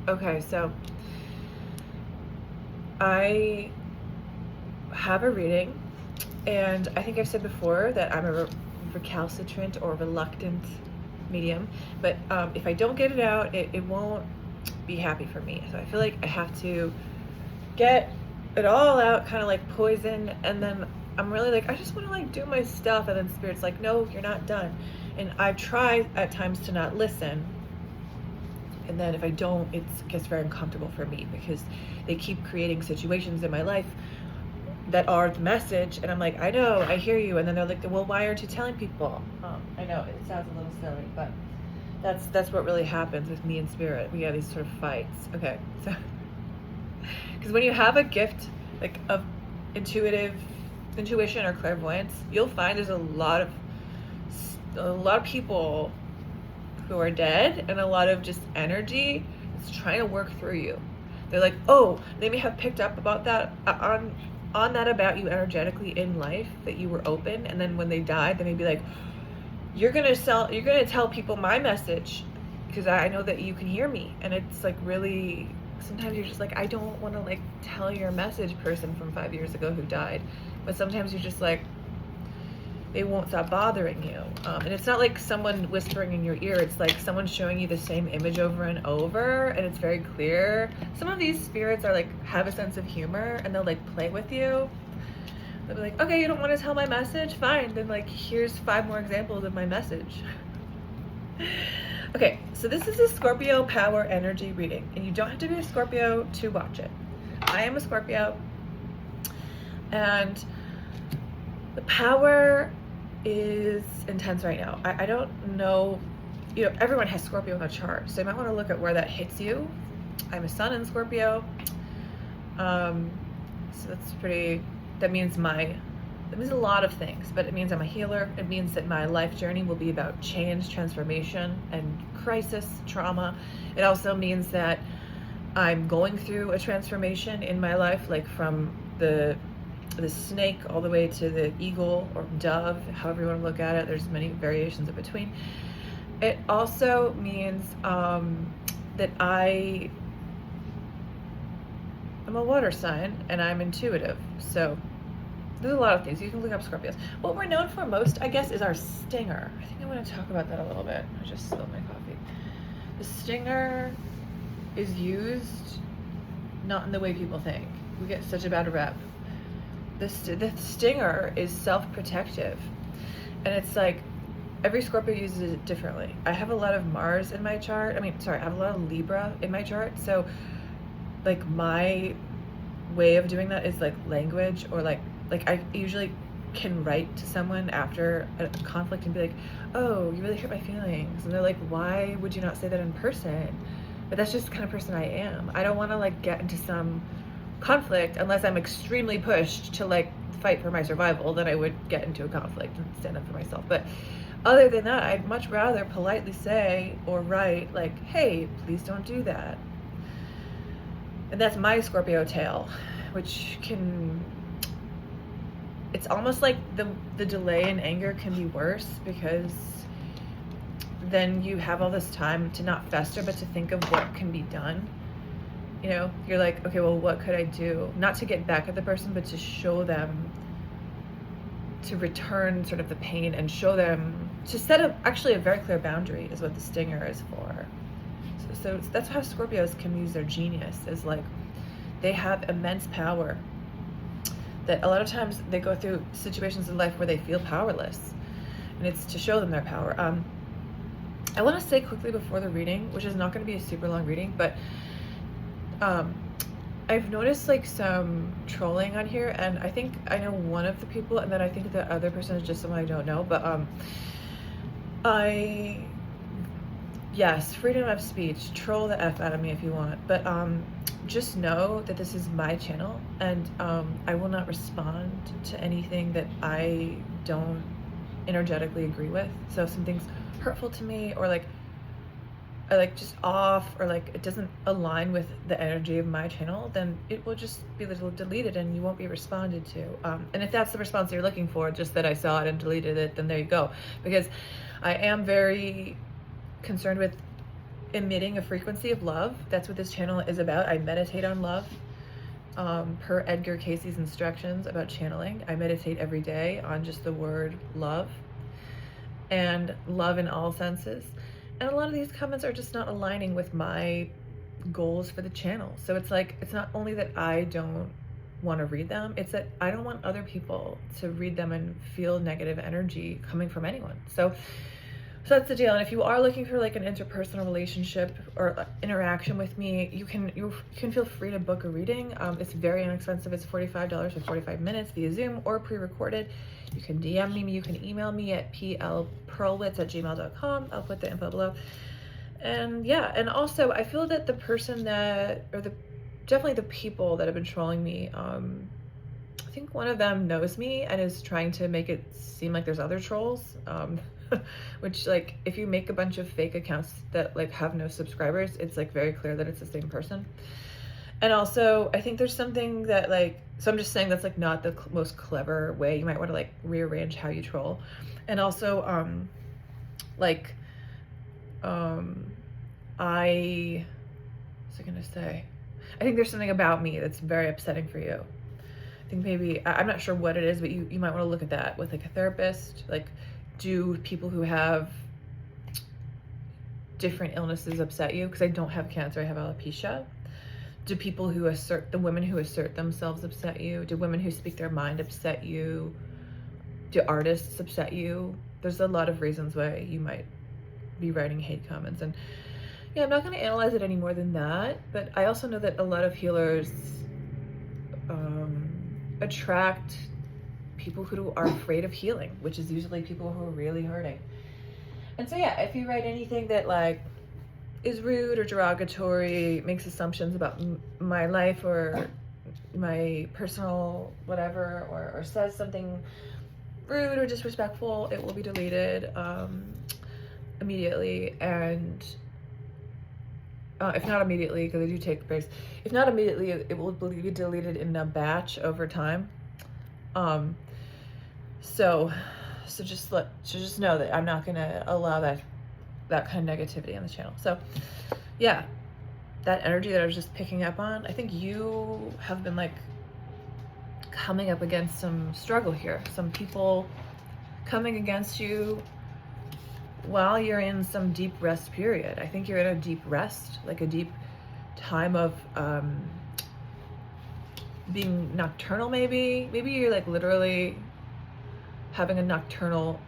Okay, so I have a reading, and I think I've said before that I'm a recalcitrant or reluctant medium, but if I don't get it out, it won't be happy for me. So I feel like I have to get it all out, kind of like poison, and then I'm really like, I just want to like do my stuff, and then Spirit's like, no, you're not done. And I've tried at times to not listen, and then if I don't, it gets very uncomfortable for me because they keep creating situations in my life that are the message, and I'm like, I know, I hear you, and then they're like, well, why aren't you telling people? I know it sounds a little silly, but that's what really happens with me and Spirit. We have these sort of fights. Okay, so because when you have a gift like of intuition or clairvoyance, you'll find there's a lot of people who are dead, and a lot of just energy is trying to work through you. They're like, oh, they may have picked up about that on that about you energetically in life, that you were open, and then when they died, they may be like, you're gonna tell people my message because I know that you can hear me. And it's like, really, sometimes you're just like, I don't want to like tell your message, person from 5 years ago who died, but sometimes you're just like, they won't stop bothering you. And it's not like someone whispering in your ear, it's like someone showing you the same image over and over, and it's very clear. Some of these spirits are like, have a sense of humor, and they'll like play with you. They'll be like, okay, you don't want to tell my message? Fine, then like, here's 5 more examples of my message. Okay, so this is a Scorpio power energy reading, and you don't have to be a Scorpio to watch it. I am a Scorpio, and the power is intense right now. I don't know, everyone has Scorpio in a chart, so you might want to look at where that hits you. I'm a sun in Scorpio, so that means a lot of things, but it means I'm a healer. It means that my life journey will be about change, transformation, and crisis, trauma. It also means that I'm going through a transformation in my life, like from the snake all the way to the eagle or dove, however you want to look at it. There's many variations in between. It also means that I'm a water sign, and I'm intuitive. So there's a lot of things. You can look up Scorpios. What we're known for most, I guess, is our stinger. I think I want to talk about that a little bit. I just spilled my coffee. The stinger is used not in the way people think. We get such a bad rep. The stinger is self-protective, and it's like every Scorpio uses it differently. I have a lot of Mars in my chart. I have a lot of Libra in my chart. So like my way of doing that is like language, or like I usually can write to someone after a conflict and be like, oh, you really hurt my feelings, and they're like, why would you not say that in person? But that's just the kind of person I am. I don't want to like get into some conflict unless I'm extremely pushed to like fight for my survival. Then I would get into a conflict and stand up for myself. But other than that, I'd much rather politely say or write like, hey, please don't do that. And that's my Scorpio tale, which it's almost like the delay in anger can be worse, because then you have all this time to not fester, but to think of what can be done. You're like, okay, well, what could I do? Not to get back at the person, but to show them, to return sort of the pain, and show them, to set up actually a very clear boundary is what the stinger is for. So that's how Scorpios can use their genius, is like, they have immense power that a lot of times they go through situations in life where they feel powerless, and it's to show them their power. I want to say quickly before the reading, which is not going to be a super long reading, but I've noticed like some trolling on here, and I think I know one of the people, and then I think the other person is just someone I don't know, but yes, freedom of speech, troll the F out of me if you want, but just know that this is my channel, and I will not respond to anything that I don't energetically agree with. So if something's hurtful to me, or like just off, or like it doesn't align with the energy of my channel, then it will just be deleted, and you won't be responded to. And if that's the response you're looking for, just that I saw it and deleted it, then there you go. Because I am very concerned with emitting a frequency of love. That's what this channel is about. I meditate on love, per Edgar Casey's instructions about channeling. I meditate every day on just the word love, and love in all senses. And a lot of these comments are just not aligning with my goals for the channel. So it's like, it's not only that I don't want to read them, it's that I don't want other people to read them and feel negative energy coming from anyone. So that's the deal. And if you are looking for like an interpersonal relationship or interaction with me, you can feel free to book a reading. It's very inexpensive. It's $45 for 45 minutes via Zoom or pre-recorded. You can DM me, you can email me at plpearlwitz@gmail.com. I'll put the info below. And yeah, and also I feel that the person that, or definitely the people that have been trolling me, I think one of them knows me and is trying to make it seem like there's other trolls. Which, like, if you make a bunch of fake accounts that like have no subscribers, it's like very clear that it's the same person. And also I think there's something that like, so I'm just saying that's like not the most clever way. You might want to like rearrange how you troll. And also I think there's something about me that's very upsetting for you. I think maybe, I'm not sure what it is, but you might want to look at that with like a therapist. Like, do people who have different illnesses upset you? Because I don't have cancer, I have alopecia. Do people who the women who assert themselves upset you? Do women who speak their mind upset you? Do artists upset you? There's a lot of reasons why you might be writing hate comments. And yeah, I'm not going to analyze it any more than that, but I also know that a lot of healers attract people who are afraid of healing, which is usually people who are really hurting. And so yeah, if you write anything that like is rude or derogatory, makes assumptions about my life or my personal whatever, or says something rude or disrespectful, it will be deleted immediately. And if not immediately, because I do take breaks, if not immediately, it will be deleted in a batch over time. So just know that I'm not gonna allow that kind of negativity on the channel. So yeah, that energy that I was just picking up on, I think you have been like coming up against some struggle here. Some people coming against you while you're in some deep rest period. I think you're in a deep rest, like a deep time of being nocturnal. Maybe you're like literally having a nocturnal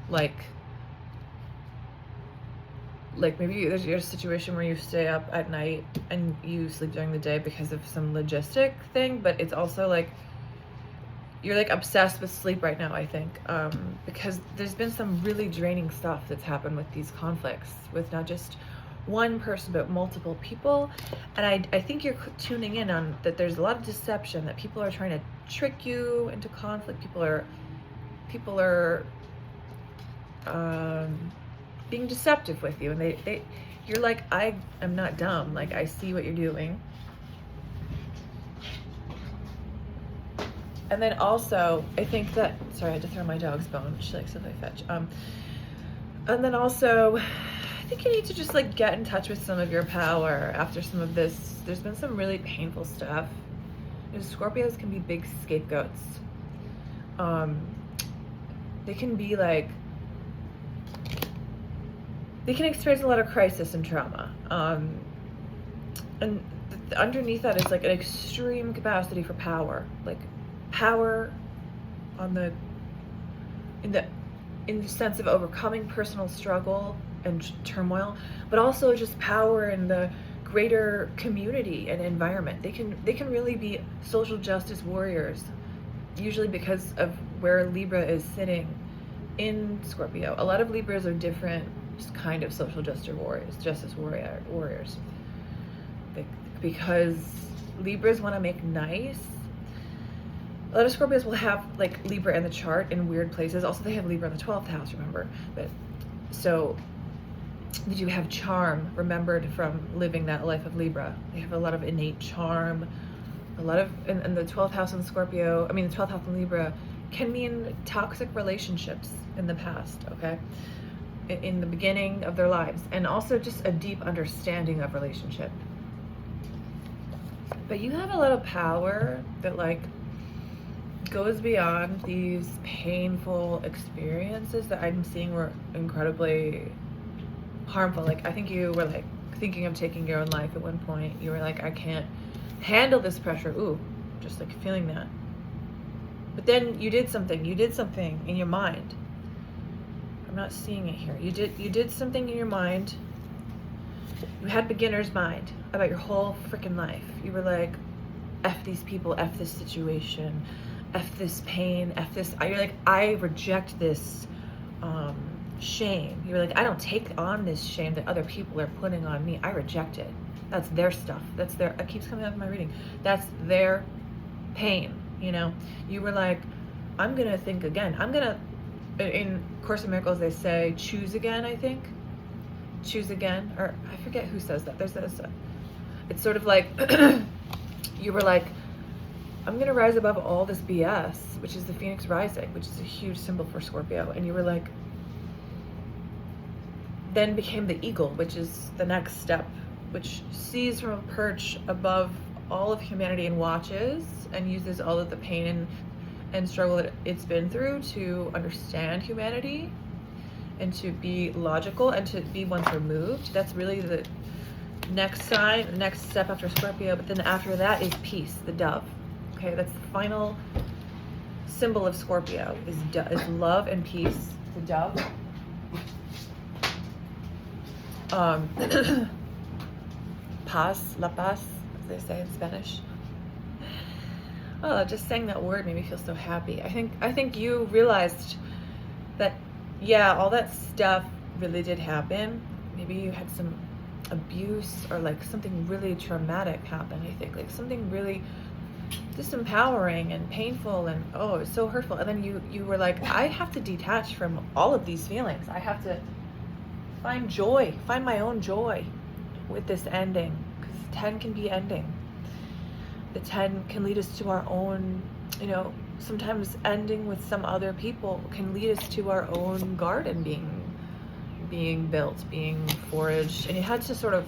like maybe there's a situation where you stay up at night and you sleep during the day because of some logistic thing, but it's also like you're like obsessed with sleep right now, I think, because there's been some really draining stuff that's happened with these conflicts with not just one person but multiple people. And I think you're tuning in on that there's a lot of deception, that people are trying to trick you into conflict. People are being deceptive with you, and you're like, I am not dumb, like I see what you're doing. And then also I think that, sorry, I had to throw my dog's bone, she likes to play fetch. And then also I think you need to just like get in touch with some of your power after some of this. There's been some really painful stuff. Scorpios can be big scapegoats. They can be like, they can experience a lot of crisis and trauma. And underneath that is like an extreme capacity for power, like power in the sense of overcoming personal struggle and turmoil, but also just power in the greater community and environment. They can really be social justice warriors, usually because of where Libra is sitting in Scorpio. A lot of Libras are different kind of social justice warriors, because Libras want to make nice. A lot of Scorpios will have like Libra in the chart in weird places. Also, they have Libra in the 12th house, remember? But so they do have charm, remembered from living that life of Libra. They have a lot of innate charm. A lot of, and the 12th house in Scorpio, I mean the 12th house in Libra can mean toxic relationships in the past, okay? in the beginning of their lives, and also just a deep understanding of relationship. But you have a lot of power that like goes beyond these painful experiences that I'm seeing were incredibly harmful. Like, I think you were like thinking of taking your own life at one point. You were like, I can't handle this pressure. Ooh, just like feeling that. But then you did something in your mind. I'm not seeing it here. You did something in your mind. You had beginner's mind about your whole freaking life. You were like, F these people, F this situation, F this pain, F this. You're like, I reject this shame. You're like, I don't take on this shame that other people are putting on me. I reject it. That's their stuff. That's their, it keeps coming up in my reading. That's their pain, you know? You were like, I'm gonna think again. I'm gonna, in Course in Miracles, they say, choose again, I think. Choose again, or I forget who says that. There's this, it's sort of like, you were like, I'm gonna rise above all this BS, which is the Phoenix rising, which is a huge symbol for Scorpio. And you were like, then became the eagle, which is the next step, which sees from a perch above all of humanity and watches and uses all of the pain and struggle that it's been through to understand humanity and to be logical and to be once removed. That's really the next sign, the next step after Scorpio. But then after that is peace, the dove. Okay, that's the final symbol of Scorpio is love and peace, the dove. Paz, la paz, as they say in Spanish. Oh, just saying that word made me feel so happy. I think you realized that, yeah, all that stuff really did happen. Maybe you had some abuse or like something really traumatic happen. I think like something really disempowering and painful and oh, it was so hurtful. And then you were like, I have to detach from all of these feelings. I have to find joy, find my own joy with this ending, because 10 can be ending. The 10 can lead us to our own, you know, sometimes ending with some other people can lead us to our own garden being built, being foraged. And you had to sort of,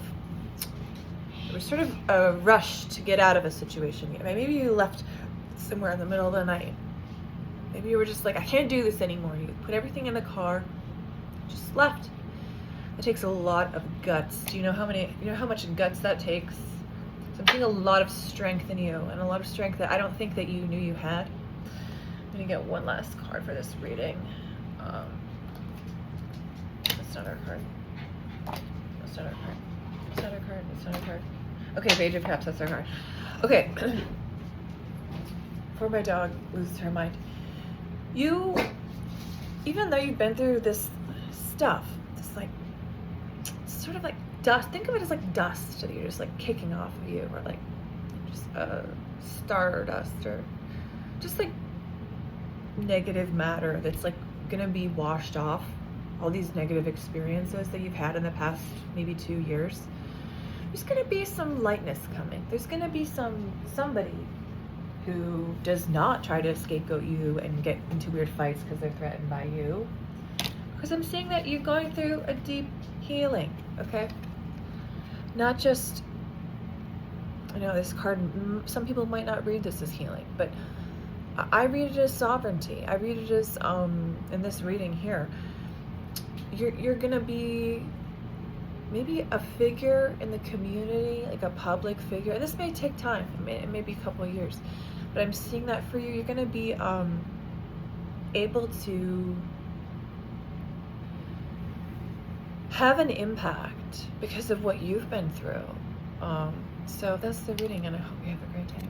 it was sort of a rush to get out of a situation. Maybe you left somewhere in the middle of the night. Maybe you were just like, I can't do this anymore. You put everything in the car, just left. It takes a lot of guts. Do you know how much guts that takes? So I'm seeing a lot of strength in you, and a lot of strength that I don't think that you knew you had. I'm gonna get one last card for this reading. That's not our card. That's not our card. That's not our card. That's not our card. Okay, Page of Cups, that's our card. Okay. Before my dog loses her mind. You, even though you've been through this stuff, this like, sort of like dust, think of it as like dust that you're just like kicking off of you, or like just stardust, or just like negative matter that's like gonna be washed off. All these negative experiences that you've had in the past maybe 2 years, there's gonna be some lightness coming. There's gonna be somebody who does not try to scapegoat you and get into weird fights because they're threatened by you. Because I'm seeing that you're going through a deep healing, okay? Not just, you know, this card, some people might not read this as healing, but I read it as sovereignty. I read it as, in this reading here, you're gonna be maybe a figure in the community, like a public figure. This may take time, it may be a couple of years, but I'm seeing that for you. You're gonna be able to have an impact because of what you've been through. So that's the reading, and I hope you have a great day.